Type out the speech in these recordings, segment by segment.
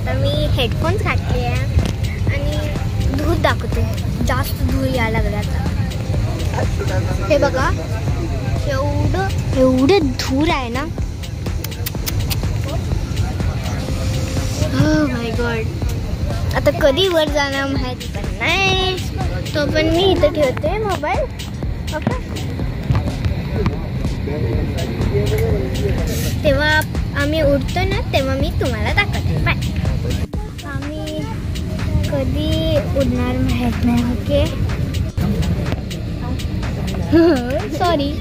आता मी हेडफोन्स घातले आहे आणि धूर दाखवते. जास्त धूर यायला लागला आता. हे बघा एवढं धूर आहे ना. हो माय गॉड. आता कधी वर जाणार माहिती पण नाही. तो पण मी इथं ठेवते मोबाईल. ओके. तेव्हा आम्ही उठतो ना तेव्हा मी तुम्हाला दाखवते. बाय. आम्ही कधी उडणार माहीत नाही. ओके. सॉरी.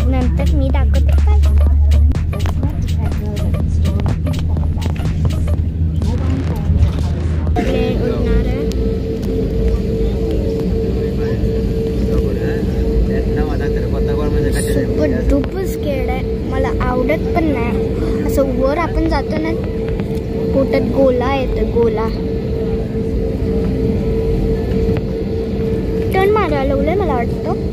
नंतर मी दाखवते. खूपच स्केर्ड आहे. मला आवडत पण नाही. असं वर आपण जातो ना पोटात गोला येतो. गोला टर्न मारायला लागलंय मला वाटतं.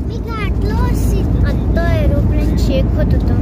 मी गाठलो आता एरोप्लेन शेक होत होतं.